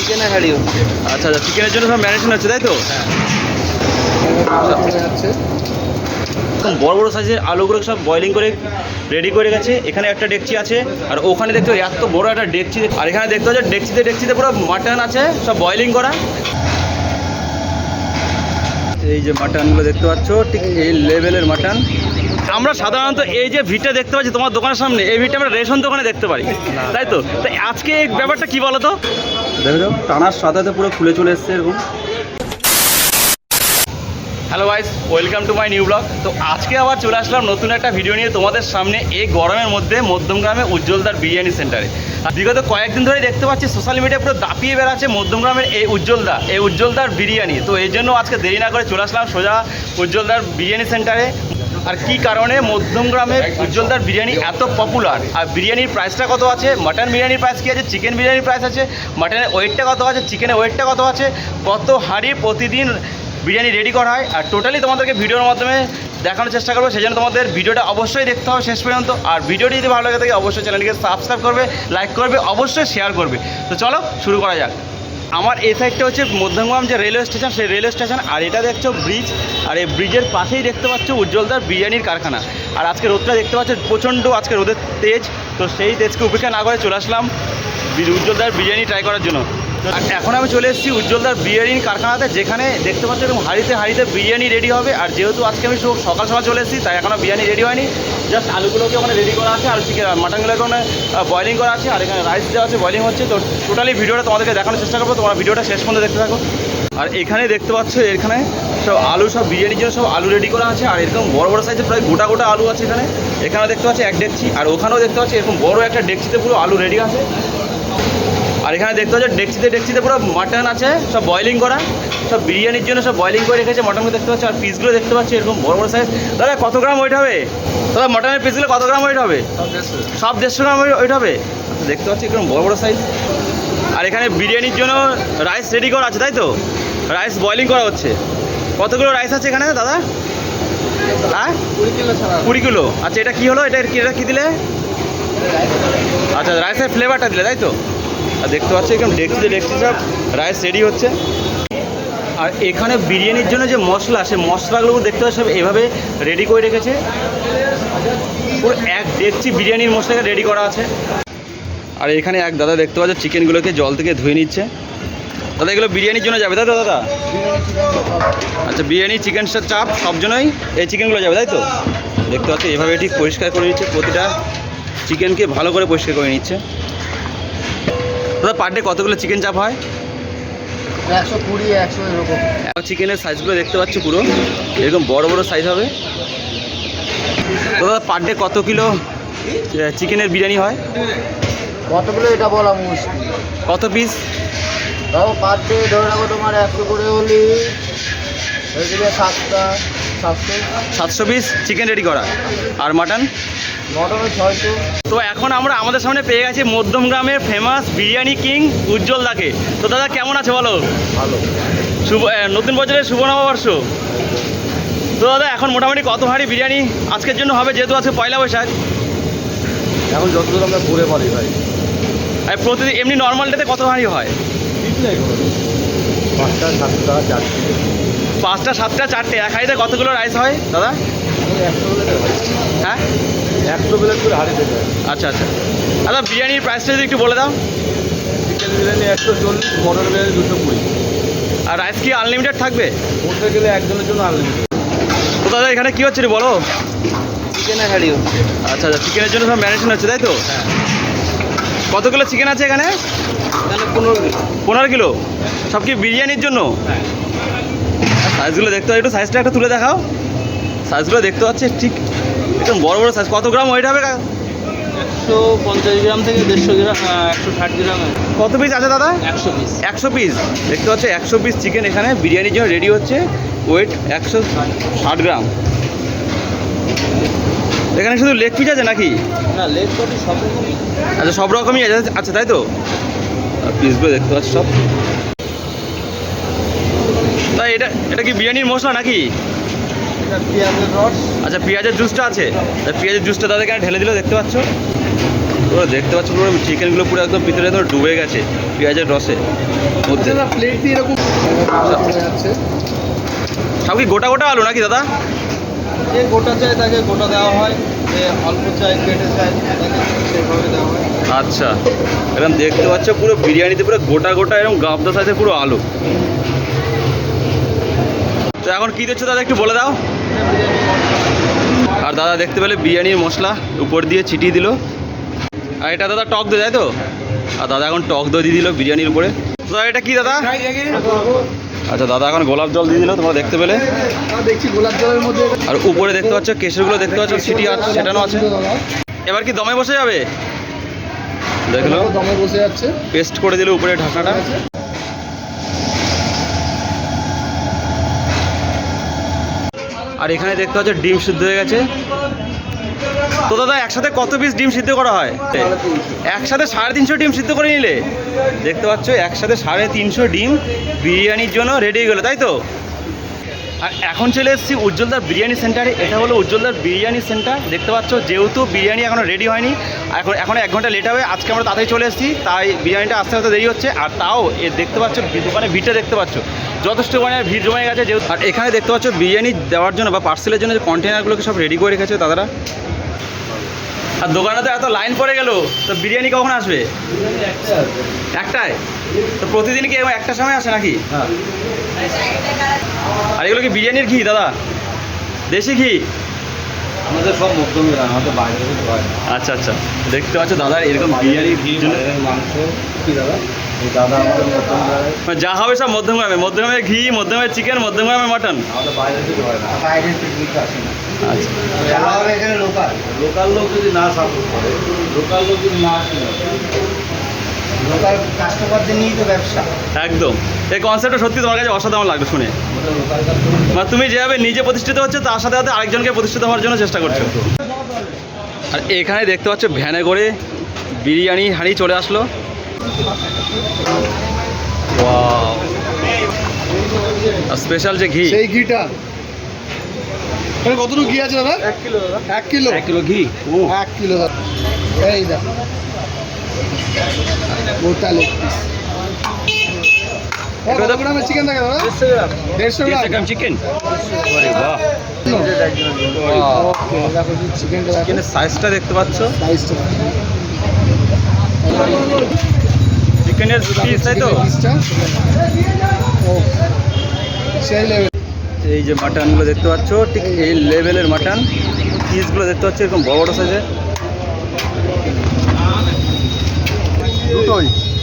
চিকেনের হাঁড়ি হচ্ছে। আচ্ছা আচ্ছা, চিকেনের জন্য সব ম্যারিনেশন হচ্ছে তাই তো? যাচ্ছে বড় বড় সাইজের আলুগুলো সব বয়লিং করে রেডি করে গেছে। এখানে একটা ডেকচি আছে, আর ওখানে দেখতে এত বড় একটা ডেকচি, আর এখানে দেখতে হচ্ছে ডেকচিতে পুরো মাটন আছে সব বয়লিং করা। এই যে মাটনগুলো দেখতে পাচ্ছ, ঠিক এই লেভেলের মাটন। আমরা সাধারণত এই যে ভিড়টা দেখতে পাচ্ছি তোমার দোকানের সামনে, এই ভিড়টা আমরা রেশন দোকানে দেখতে পারি, তাই তো? তো আজকে এই ব্যাপারটা কি বলো তো? দেখো টানার সাথে পুরো খুলে চলে এসছে এরকম। Hello guys, welcome to my new blog. তো আজকে আবার চলে আসলাম নতুন একটা ভিডিও নিয়ে তোমাদের সামনে, এই গরমের মধ্যে মধ্যমগ্রামে উজ্জ্বলদার বিরিয়ানি সেন্টারে। বিগত কয়েকদিন ধরে দেখতে পাচ্ছি সোশ্যাল মিডিয়া পুরো দাপিয়ে বেড়াচ্ছে মধ্যমগ্রামের এই উজ্জ্বলদার বিরিয়ানি। তো এই জন্য আজকে দেরি না করে চলে আসলাম সোজা উজ্জ্বলদার বিরিয়ানি সেন্টারে। আর কি কারণে মধ্যমগ্রামের উজ্জ্বলদার বিরিয়ানি এত পপুলার, আর বিরিয়ানির প্রাইসটা কত আছে, মাটন বিরিয়ানির প্রাইস কী আছে, চিকেন বিরিয়ানির প্রাইস আছে, মাটনের ওয়েটটা কত আছে, চিকেনের ওয়েটটা কত আছে, কত হাঁড়ি প্রতিদিন বিরিয়ানি রেডি করা হয়, আর টোটালি তোমাদেরকে ভিডিওর মাধ্যমে দেখানোর চেষ্টা করবো। সেই জন্য তোমাদের ভিডিওটা অবশ্যই দেখতে হবে শেষ পর্যন্ত। আর ভিডিওটি যদি ভালো লাগে থাকে অবশ্যই চ্যানেলটিকে সাবস্ক্রাইব করবে, লাইক করবে, অবশ্যই শেয়ার করবে। তো চলো শুরু করা যাক। আমার এই সাইডটা হচ্ছে মধ্যমগ্রাম যে রেলওয়ে স্টেশন, সেই রেলওয়ে স্টেশন, আর এটা দেখছো ব্রিজ, আর এই ব্রিজের পাশেই দেখতে পাচ্ছ উজ্জ্বলদার বিরিয়ানির কারখানা। আর আজকে রোদটা দেখতে পাচ্ছ প্রচণ্ড, আজকে রোদের তেজ, তো সেই তেজকে উপেক্ষা না করে চলে আসলাম উজ্জ্বলদার বিরিয়ানি ট্রাই করার জন্য। আর এখন আমি চলে এসেছি উজ্জ্বলদার বিরিয়ানির কারখানাতে, যেখানে দেখতে পাচ্ছ এরকম হাঁড়িতে বিরিয়ানি রেডি হবে। আর যেহেতু আজকে আমি সকাল সকাল চলে এসেছি, তাই এখনও বিরিয়ানি রেডি হয়নি। জাস্ট আলুগুলোকে ওখানে রেডি করা আছে, আর চিকেন মাটনগুলোকে ওখানে বয়লিং করা আছে, আর এখানে রাইস দেওয়া আছে, বয়লিং হচ্ছে। তো টোটালি ভিডিওটা তোমাদেরকে দেখানোর চেষ্টা করবো, তোমরা ভিডিওটা শেষ পর্যন্ত দেখতে থাকো। আর এখানে দেখতে পাচ্ছ এখানে সব আলু, সব বিরিয়ানির জন্য সব আলু রেডি করা আছে। আর এরকম বড় বড় সাইজের প্রায় গোটা আলু আছে এখানে। এখানে দেখতে পাচ্ছি এক ডেকচি, আর ওখানেও দেখতে পাচ্ছি এরকম বড় একটা ডেকচিতে পুরো আলু রেডি আছে। আর এখানে দেখতে পাচ্ছ ডেকচিতে পুরো মাটন আছে সব বয়লিং করা, সব বিরিয়ানির জন্য সব বয়লিং করে রেখেছে মটনগুলো দেখতে পাচ্ছ। আর পিসগুলো দেখতে পাচ্ছি এরকম বড় বড় সাইজ। দাদা কত গ্রাম ওয়েট হবে দাদা? মটনের পিসগুলো কত গ্রাম ওয়েট হবে? সব 150 গ্রাম ওয়েট হবে। দেখতে পাচ্ছি এরকম বড় সাইজ। আর এখানে বিরিয়ানির জন্য রাইস রেডি করা আছে, তাই তো? রাইস বয়লিং করা হচ্ছে। কতগুলো রাইস আছে এখানে দাদা? হ্যাঁ 20 কিলো। আচ্ছা, এটা কী হলো? এটা কী দিলে? আচ্ছা, রাইসের ফ্লেভারটা দিলে, তাই তো? আর দেখতে পাচ্ছি এরকম ডেকচি সব রাইস রেডি হচ্ছে। আর এখানে বিরিয়ানির জন্য যে মশলা, সেই মশলাগুলো দেখতে পাচ্ছি সব এভাবে রেডি করে রেখেছে। পুরো এক ডেকচি বিরিয়ানির মশলাকে রেডি করা আছে। আর এখানে এক দাদা দেখতে পাচ্ছি চিকেনগুলোকে জল থেকে ধুয়ে নিচ্ছে। দাদা এগুলো বিরিয়ানির জন্য যাবে, তাই তো দাদা? আচ্ছা, বিরিয়ানি, চিকেন চাপ সব জন্যই এই চিকেনগুলো যাবে, তাই তো? দেখতে পাচ্ছি এভাবে ঠিক পরিষ্কার করে নিচ্ছে, প্রতিটা চিকেনকে ভালো করে পরিষ্কার করে নিচ্ছে। দাদা পার ডে কতগুলো চিকেন চাপ হয়? 120, 100 এরকম। চিকেনের সাইজগুলো দেখতে পাচ্ছি পুরো এরকম বড় সাইজ হবে। তো দাদা পার ডে কত কিলো চিকেনের বিরিয়ানি হয়? কতগুলো এটা বলা মুশকিল। কত পিস? তাও পার ডে ধরে রাখো তোমার 100 করে হলে হয়ে গেলে 700 পিস চিকেন রেডি করা। আর মাটন? মটনে 600। তো এখন আমরা আমাদের সামনে পেয়ে গেছি মধ্যমগ্রামের ফেমাস বিরিয়ানি কিং উজ্জ্বলদাকে। তো দাদা কেমন আছে বলো? ভালো। নতুন বছরের শুভ নববর্ষ। তো দাদা এখন মোটামুটি কত হাঁড়ি বিরিয়ানি আজকের জন্য হবে, যেহেতু আজকে পয়লা বৈশাখ? এখন যতদূর আমরা ঘুরে পারি ভাই। আর প্রতিদিন এমনি নর্মাল ডেতে কত হাঁড়ি হয়? 5টা 7টা 4টে। 5টা 7টা 4টে। এক হাঁড়িতে কতগুলো রাইস হয় দাদা? 100 প্লেট হয়। হ্যাঁ 100 প্লেট করে হাঁড়ি দেবে। আচ্ছা আচ্ছা। দাদা বিরিয়ানির প্রাইসটা যদি একটু বলে দাও। Chicken biryani 140, mutton biryani 220। আর রাইস কি আনলিমিটেড থাকবে? বলতে গেলে একজনের জন্য আনলিমিটেড। তো দাদা এখানে কী হচ্ছে রে বলো? চিকেনের হাঁড়ি হচ্ছে। আচ্ছা আচ্ছা, চিকেনের জন্য সব ম্যারিনেশন হচ্ছে, তাই তো? কতগুলো চিকেন আছে এখানে? এখানে 15 কিলো। 15 কিলো। সব কি বিরিয়ানির জন্য? সাইজগুলো দেখতে হয়, একটু সাইজটা একটা তুলে দেখাও। সাইজগুলো দেখতে পাচ্ছি ঠিক একদম বড় সাইজ। কত গ্রাম ওয়েট হবে? 150 গ্রাম থেকে 150 গ্রাম, 160 গ্রাম। কত পিস আছে দাদা? 100 পিস। 100 পিস। দেখতে পাচ্ছি 100 পিস চিকেন এখানে বিরিয়ানির জন্য রেডি হচ্ছে। ওয়েট 160 গ্রাম। এখানে শুধু লেগ পিস আছে নাকি? না, লেগ পটি সব রকমই। আচ্ছা, সব রকমই আছে, আচ্ছা তাই তো? পিসগুলো দেখতে পাচ্ছি সব। তাই এটা কি বিরিয়ানির মশলা নাকি? এটা পেঁয়াজের রস। আচ্ছা, পেঁয়াজের জুসটা আছে। পেঁয়াজের জুসটা দাদা এখানে ঢেলে দিল, দেখতে পাচ্ছ। পুরো দেখতে পাচ্ছ পুরো চিকেনগুলো পুরো একদম ভিতরে একদম ডুবে গেছে পেঁয়াজের রসে মধ্যে। প্লেট দিয়ে এরকম যাচ্ছে। সব কি গোটা গোটা আলু নাকি দাদা? যে গোটা চাই তাকে গোটা দেওয়া হয়, যে অল্প চাই কেটে চাই তাকে সেভাবে দেওয়া হয়। আচ্ছা, এরকম দেখতে পাচ্ছ পুরো বিরিয়ানিতে পুরো গোটা গোটা এরকম গাবদা সাইজের পুরো আলু। তো এখন কী দিচ্ছ দাদা একটু বলে দাও। আর দাদা দেখতে পেলে বিরিয়ানির মশলা উপর দিয়ে ছিটিয়ে দিল। আর এটা দাদা টক দই, তাই তো? আর দাদা এখন টক দই দিয়ে দিল বিরিয়ানির উপরে। তো দাদা এটা কি দাদা? আচ্ছা, দাদা এখন গোলাপ জল দিয়ে দিল, তোমরা দেখতে পেলে। দেখছি গোলাপ জলের মধ্যে। আর উপরে দেখতে পাচ্ছ কেশরগুলো দেখতে পাচ্ছ ছিটিয়ে আছে, সেটানো আছে। এবার কি দমে বসে যাবে? দেখলো দমে বসে যাচ্ছে। পেস্ট করে দিল উপরে ঢাকনাটা। আর এখানে দেখতে পাচ্ছ ডিম সিদ্ধ হয়ে গেছে। তো দাদা একসাথে কত পিস ডিম সিদ্ধ করা হয়? একসাথে 350 ডিম সিদ্ধ করে নিলে। দেখতে পাচ্ছ একসাথে 350 ডিম বিরিয়ানির জন্য রেডি হয়ে গেলো, তাই তো? আর এখন চলে এসেছি উজ্জ্বলদার বিরিয়ানি সেন্টারে। এটা হলো উজ্জ্বলদার বিরিয়ানি সেন্টার। দেখতে পাচ্ছ যেহেতু বিরিয়ানি এখনও রেডি হয়নি, এখন 1 ঘন্টা লেট হবে। আজকে আমরা তাড়াতাড়ি চলে এসেছি, তাই বিরিয়ানিটা আসতে আসতে দেরি হচ্ছে। আর তাও দেখতে পাচ্ছ দোকানে ভিড়টা দেখতে পাচ্ছ যথেষ্ট মানে ভিড় জমে গেছে যেহেতু। আর এখানে দেখতে পাচ্ছ বিরিয়ানি দেওয়ার জন্য বা পার্সেলের জন্য যে কন্টেনারগুলোকে সব রেডি করে রেখেছে দাদারা। আর দোকানে তো এত লাইন পড়ে গেল, তো বিরিয়ানি কখন আসবে? একটায়? তো প্রতিদিন কি একটার সময় আসে নাকি? হ্যাঁ। আর এগুলো কি বিরিয়ানির ঘি দাদা? দেশি ঘি? আমাদের সব মধ্যমগ্রাম, আমাদের বাইরে থেকে হয়। আচ্ছা আচ্ছা, দেখতে পাচ্ছ দাদা এরকম বিরিয়ানির ঘি মাংস কি দাদা? এই দাদা আমাদের মধ্যমগ্রামে যা হবে সব মধ্যমগ্রামে। মধ্যমগ্রামের ঘি, মধ্যমগ্রামের চিকেন, মধ্যমগ্রামের মাটন। আমাদের বাইরে থেকে হয় না, বাইরে থেকে কিছু আসে না। আচ্ছা, যারা হবে এখানে লোকাল লোক যদি না সাপোর্ট করে, লোকাল লোক যদি না আসে, লোকাল কাস্টমারদের নিয়েই তো ব্যবসা। একদম। এই কনসেপ্টটা সত্যি তোমার কাছে অসাধারণ লাগলো শুনে। আমাদের লোকাল কাস্টমার মানে তুমি যেভাবে নিজে প্রতিষ্ঠিত হচ্ছে তার সাথে সাথে আরেকজনকে প্রতিষ্ঠিত হওয়ার জন্য চেষ্টা করছো। আর এখানে দেখতে পাচ্ছ ভ্যানে করে বিরিয়ানি হাঁড়ি চলে আসলো। ওয়াও! আর স্পেশাল যে ঘি, সেই ঘিটা এখানে কতটুকু ঘি আছে দাদা? 1 কিলো দাদা। 1 কিলো। 1 কিলো ঘি। 1 কিলো দাদা। এই দেখো গোটা লেগ পিস। কত গ্রামের চিকেন থাকে দাদা? 150 গ্রাম। 150 গ্রাম চিকেন। আরে বাহ! ওকে, দেখো চিকেনটা দেখো। চিকেনের সাইজটা দেখতে পাচ্ছ, সাইজটা চিকেনের পিস, তাই তো? পিসটা ও সেই লেভেল। এই যে মাটনগুলো দেখতে পাচ্ছ ঠিক এই লেভেলের মাটন। পিসগুলো দেখতে পাচ্ছ এরকম বড় বড় সাইজের।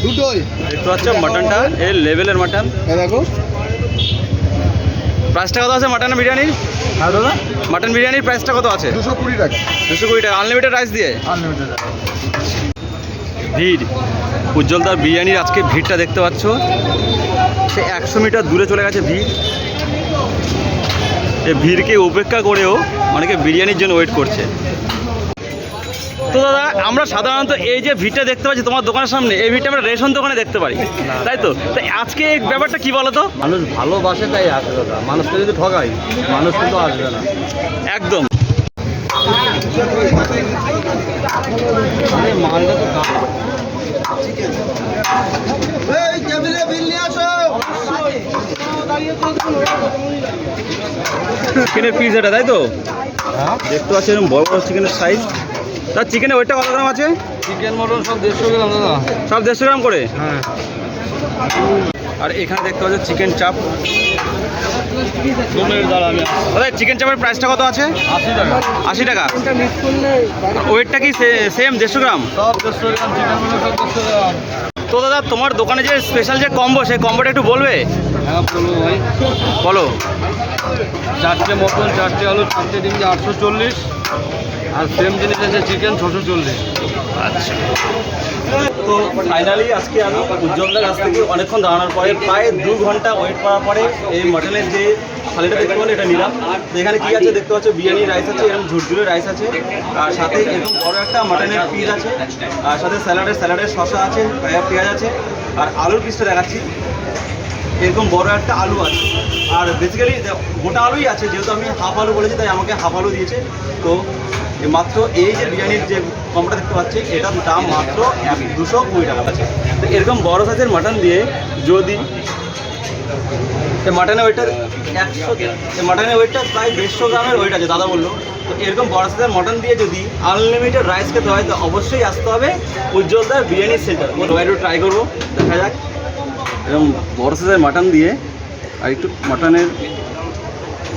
দুটোই দেখতে পাচ্ছ মাটনটা এই লেভেলের মাটন। এই দেখো প্রাইসটা কত আছে মাটন বিরিয়ানির? হ্যাঁ দাদা, মাটন বিরিয়ানির প্রাইসটা কত আছে? 220 টাকা 220 টাকা আনলিমিটেড রাইস দিয়ে। আনলিমিটেড। ভিড় উজ্জ্বলদার বিরিয়ানির আজকে ভিড়টা দেখতে পাচ্ছ, সে 100 মিটার দূরে চলে গেছে ভিড়। এই ভিড়কে উপেক্ষা করেও অনেকে বিরিয়ানির জন্য ওয়েট করছে। তো দাদা আমরা সাধারণত এই যে ভিড়টা দেখতে পাচ্ছি তোমার দোকানের সামনে, এই ভিড়টা আমরা রেশন দোকানে দেখতে পারি, তাই তো? তাই আজকে এই ব্যাপারটা কি বলো তো? মানুষ ভালোবাসে তাই আসে দাদা, মানুষকে যদি ঠকাই মানুষ কিন্তু আসবে না। একদম। মালটা তো এই টেবিলে বিল নিয়ে আসো। চিকেনের পিস এটা, তাই তো? হ্যাঁ, দেখতে পাচ্ছি এরকম বড় বড় চিকেনের সাইজ। তার চিকেনের ওয়েটটা কত গ্রাম আছে? চিকেন মটন সব 150 গ্রাম দাদা। সব 150 গ্রাম করে। হ্যাঁ, আর এখানে দেখতে পাচ্ছ চিকেন চাপ। 2 মিনিট দাঁড়া, আমি দাদা চিকেন চাপের প্রাইসটা কত আছে? 80 টাকা। 80 টাকা। এটা মিক্স করলে ওয়েটটা কি সেম 150 গ্রাম? সব 150 গ্রাম চিকেন মটন সব 150 গ্রাম। তো দাদা তোমার দোকানে যে স্পেশাল যে কম্বো, সেই কম্বোটা একটু বলবে? হ্যাঁ বলবো ভাই। বলো। 4টে মটন, 4টে আলু, 4টে ডিম 840, আর সেম জিনিস আছে চিকেন 640। আচ্ছা, তো ফাইনালি আজকে আমি উজ্জ্বলদার কাছ থেকে অনেকক্ষণ দাঁড়ানোর পরে প্রায় 2 ঘন্টা ওয়েট করার পরে এই মটনের যে থালিটা দেখতে পাবেন এটা নিলাম। তো এখানে কী আছে দেখতে পাচ্ছ, বিরিয়ানি রাইস আছে, এরকম ঝুরঝুরে রাইস আছে, আর সাথে এরকম বড় একটা মটনের পিস আছে, আর সাথে স্যালাডের শসা আছে, পেঁয়াজ আছে, আর আলুর পিসটা দেখাচ্ছি। এরকম বড় একটা আলু আছে। আর বেসিক্যালি গোটা আলুই আছে, যেহেতু আমি হাফ আলু বলেছি তাই আমাকে হাফ আলু দিয়েছে। তো মাত্র এই যে বিরিয়ানির যে কমটা দেখতে পাচ্ছি এটার দাম মাত্র 220 টাকা আছে। তো এরকম বড় সাইজের মাটন দিয়ে যদি মাটনের ওয়েটটা 100, মাটনের ওয়েটটা প্রায় 150 গ্রামের ওয়েট আছে দাদা বললো। তো এরকম বড় সাইজের মাটন দিয়ে যদি আনলিমিটেড রাইস খেতে হয় তো অবশ্যই আসতে হবে উজ্জ্বলদার বিরিয়ানি সেন্টার। সবাই একটু ট্রাই করবো, দেখা যাক। এরকম বড় সাইজের মাটন দিয়ে আর একটু মাটনের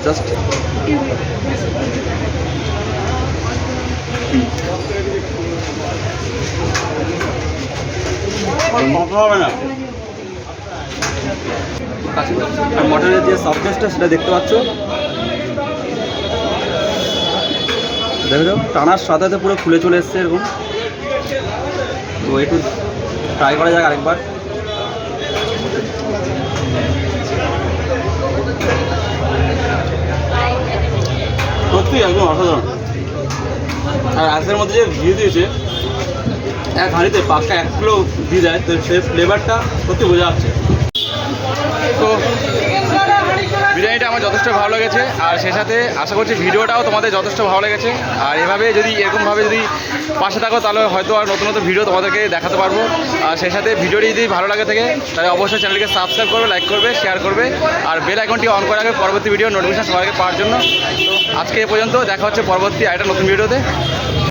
জাস্ট হবে না। আর মটনের যে সফটনেসটা সেটা দেখতে পাচ্ছ, দেখে যাও টানার সাথে সাথে পুরো খুলে চলে এসছে এরকম। তো একটু ট্রাই করা যাক আরেকবার। সত্যি একদম অসাধারণ। আর রাইসের মধ্যে যে ঘি দিয়েছে এক হাঁড়িতে পাক্কা 1 কিলো দিয়ে দেয়, তো সেই ফ্লেভারটা সত্যি বোঝা যাচ্ছে। তো বিরিয়ানিটা আমার যথেষ্ট ভালো লেগেছে, আর সেই সাথে আশা করছি ভিডিওটাও তোমাদের যথেষ্ট ভালো লেগেছে। আর এভাবে যদি এরকমভাবে যদি পাশে থাকো তাহলে হয়তো আর নতুন নতুন ভিডিও তোমাদেরকে দেখাতে পারবো। আর সেই সাথে ভিডিওটি যদি ভালো লাগে থাকে তাহলে অবশ্যই চ্যানেলকে সাবস্ক্রাইব করবে, লাইক করবে, শেয়ার করবে, আর বেল আইকনটি অন করে রাখবে পরবর্তী ভিডিও নোটিফিকেশন সবার আগে পাওয়ার জন্য। তো আজকে এ পর্যন্ত, দেখা হচ্ছে পরবর্তী আরেকটা নতুন ভিডিওতে।